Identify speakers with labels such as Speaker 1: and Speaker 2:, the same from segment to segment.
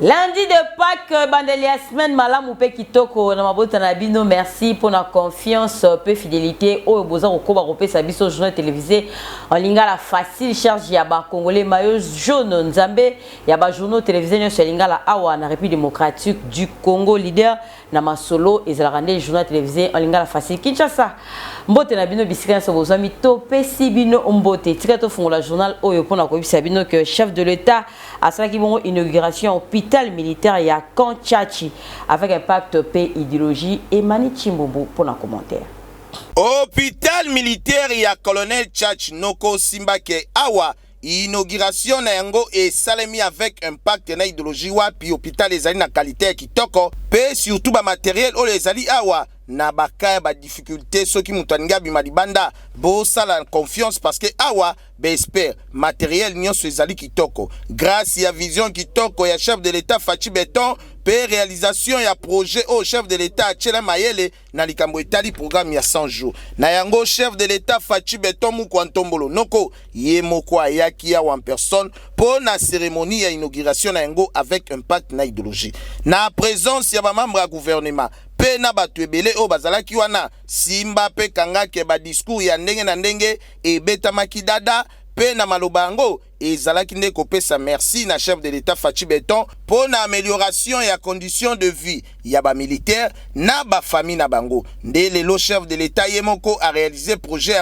Speaker 1: Lundi de Pâques, bandelia semaine malamu pe kitoko na mabota na bino, merci pour la confiance pe fidélité au boza ko ba ko sa biso journée télévisée en lingala facile charge ya ba congolais mayo jaune nzambe ya ba journaux télévisés sur lingala awa na République démocratique du Congo leader na masolo ezalakande journal télévisé en lingala facile Kinshasa mbote na bino bisika so boza mito pe si bino mbote tika to fungola journal oyo pona ko bisa bino que chef de l'état a saki bongo inauguration hôpital militaire ya Kanchachi avec impact paix idéologie et Mani Chimbombo pour un commentaire.
Speaker 2: Hôpital militaire ya colonel Chachi Noko Simbake Awa inauguration na yango et salemi avec impact na idéologie wapi hôpital ezali na qualité kitoko pe surtout ba matériel o ezali awa na bakaya ba difficulté soki mutaninga bimalibanda bo sala confiance parce que awa be espère matériel nyonso ezali kitoko grâce ya vision kitoko ya chef de l'état Fachi Beton pe réalisation ya projet au chef de l'état Achela Mayele na likambo etali programme ya 100 jours na yango chef de l'état Fachi Beton Mukwantombolo Noko ye moko ayaki ya en personne pour na cérémonie ya inauguration na yango avec impact na idéologie na présence ya ba membre ya gouvernement pe na batu ebele o bazalaki wana simba pe kangake ba discours ya ndenge na ndenge e betamaki dada pe na maloba yango ezalaki nde kopesa merci na chef de l'état Fachi Beton pour na amélioration ya conditions de vie ya ba militaire na ba famille na bango nde lelo chef de l'état yemoko a réalisé projet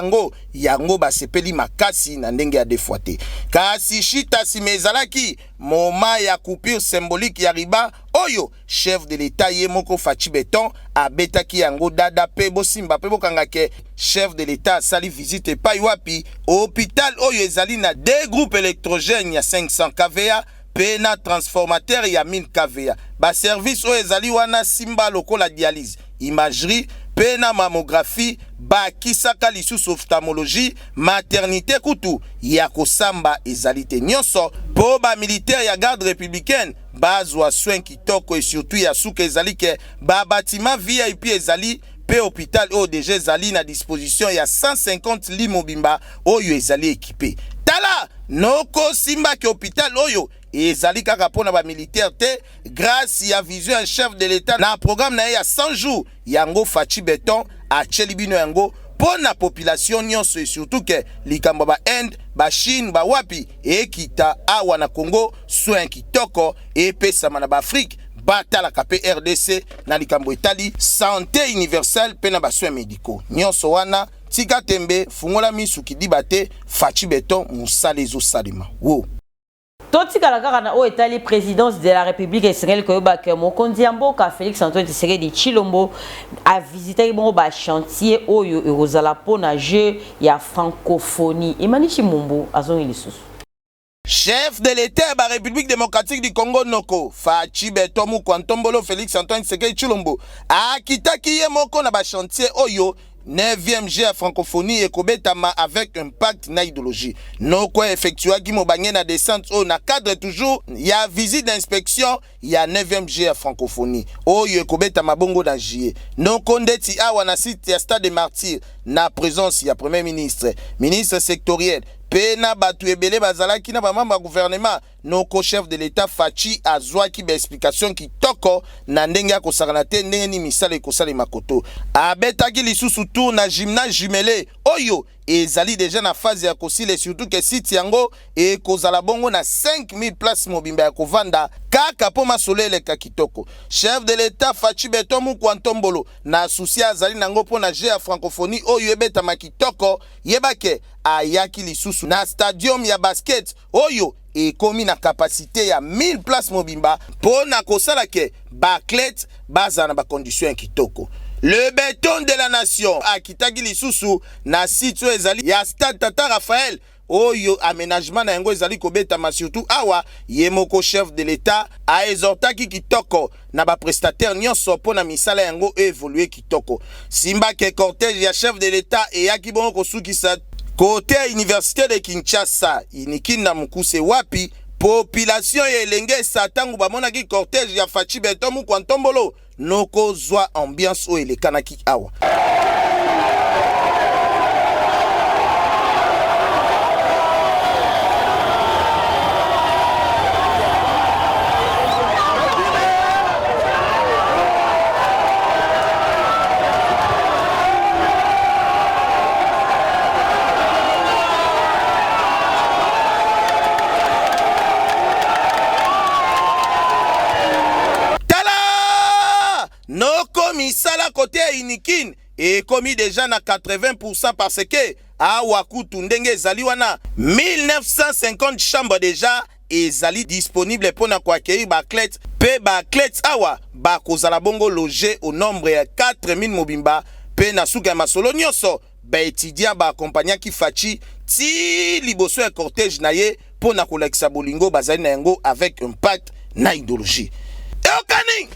Speaker 2: yango ba sepeli makasi na ndenge ya defoite kasi shita simezalaki moma ya coupure symbolique ya riba oyo chef de l'état yemoko Fachi Beton a betaki yango dada pe bosimba pe bokangake chef de l'état sali visite pa wapi hôpital oyo ezali na deux groupes électrogènes ya 500 kVA pe na transformateur ya 1000 kVA ba service oyo ezali wana simba lokola dialyse imagerie pe na mammographie ba kisaka lisusu ophtalmologie maternité kutu ya kosamba ezali te nyonso po ba militaire ya garde républicaine bazwa soin kitoko et surtout ya suka ezali ke ba bâtiment VIP ezali pe hôpital ODG ezali na disposition ya 150 lits mobimba oyo ezali équipé tala noko simba ke hôpital oyo ezali kaka pona ba militaire te grâce ya vision un chef de l'état na programme na ya 100 jours yango Fachi Beton a chelibino yango pona population nyonso et surtout que likambo ba Inde ba Chine ba wapi ekita awa na Congo soin kitoko et pesa na ba Afrique batala kape RDC na likambo etali santé universelle pe na ba soins médicaux nyonso wana tika tembe fungola misu kidibate Fachi Beton musalezo salima wo
Speaker 1: Toti kalakaka na o etali présidence de la République Israël koyoba ke mokonzi mboka Félix Antoine Tshisekedi Tshilombo a visité bon ba chantier oyo ekozala pona jeu ya francophonie Emani Chimombo azongi lisusu.
Speaker 2: Chef de l'État de la République démocratique du Congo Noko Fachi Beton Mukwantombolo Félix Antoine Tshisekedi Tshilombo a kitaki ye moko na ba chantier oyo 9e G à francophonie et kobetama avec impact na idéologie. Noko effectua qui mobangé na descente au na cadre toujours ya visite d'inspection ya 9e G à francophonie. Oyo kobetama bongo na JE. Noko ndeti awa na site ya Stade des Martyrs na présence ya premier ministre, ministre sectoriel pena batu ebele bazalaki na ba membre gouvernement noko chef de l'état Fachi azwa ki ba explication ki toko na ndenge akosakana te ndenge ni misala ekosala makoto abetaki lisusu tour na gymnase jumelé oyo ezali déjà na phase ya kosile surtout que site yango ekozala bongo na 5000 places mobimba ya kovanda kaka po masolele ka kitoko chef de l'état Fachi Beton Mukwantombolo na souci azali nango po na jeu ya francophonie oyo ebetama kitoko yebake ayaki lisusu na stadium ya basket oyo ekomi na capacité ya 1000 places mobimba po na kosala ke baklet baza na ba condition kitoko. Le béton de la nation akitaki lisusu na site ezali ya stade Tata Raphaël oyo aménagement na yango ezali kobetama surtout awa yemoko chef de l'état a exhortaki kitoko na ba prestataire nyonso po na misala yango évoluer kitoko simba ke cortège ya chef de l'état e yaki bongo kosukisa côté université de Kinshasa inikinda mukuse wapi population ya elenge satangu bamonaki cortège ya Fachi Beton Mukwantombolo noko zwa ambiance o elekanaki awa totala côté ya Inikin et commis déjà na 80% parce que awa kutu ndenge ezali wana 1950 chambres déjà ezali disponible pour na accueillir ba clets pe ba clets awa ba kozala bongo loger au nombre ya 4000 mobimba pe na suka masolo nyonso ba étudiant ba accompagnant ki fachi ti liboso ya cortège na ye pour na kolekisa bolingo bazali na yango avec impact na idéologie. Eokani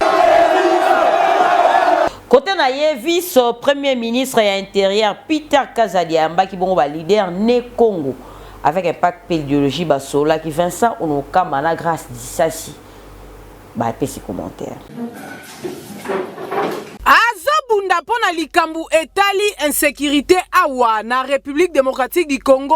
Speaker 1: côté na ye vice premier ministre et intérieur Peter Kazadi ambaki bongo ba leader né Congo avec impact idéologie basola qui Vincent Onoka mana grâce disasi ba pesi commentaire
Speaker 3: Azobunda pona likambu etali insécurité awa na République démocratique du Congo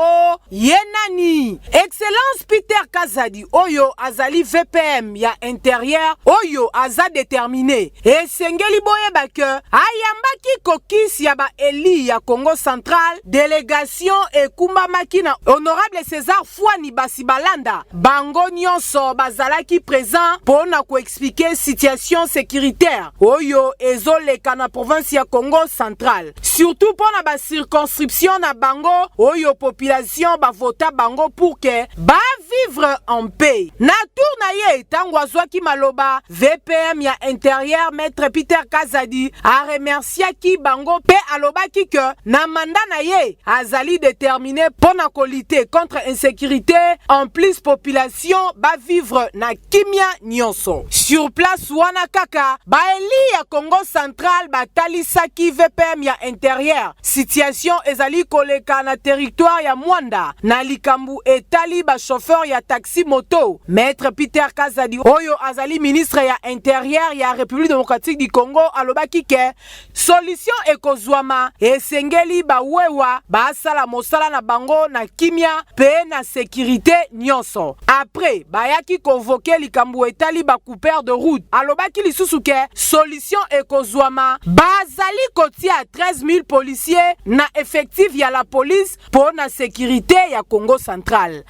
Speaker 3: yenani Excellence Peter Kazadi oyo azali VPM ya intérieur oyo aza déterminé et sengeli boyeba ke ayambaki kokisi ya ba eli ya Congo central délégation ekumba makina honorable César Fouani Basibalanda bango nyonso bazalaki présent pona ko expliquer situation sécuritaire oyo ezoleka na province ya Congo central surtout pona ba circonscription na bango oyo population ba vota bango pour que ba vivre en paix na tour na ye tango azwaki maloba VPM ya intérieur maître Peter Kazadi a remercié ki bango pe alobaki que na mandat na ye azali déterminé pona ko lutter contre insécurité en plus population ba vivre na kimia nyonso sur place wana kaka ba eli ya Congo central batalisaki VPM ya intérieur situation ezali koleka na territoire ya Mwanda na likambu etali ba chauffeur ya taxi moto maître Peter Kazadi oyo azali ministre ya intérieur ya République démocratique du Congo alobaki ke solution ekozwama esengeli ba wewa basala mosala na bango na kimia pe na sécurité nyonso après bayaki convoquer likambu etali ba coupeur de route alobaki lisusu ke solution ekozwama bazali kotia 13 000 policiers na effectif ya la police pour na sécurité ya Congo central.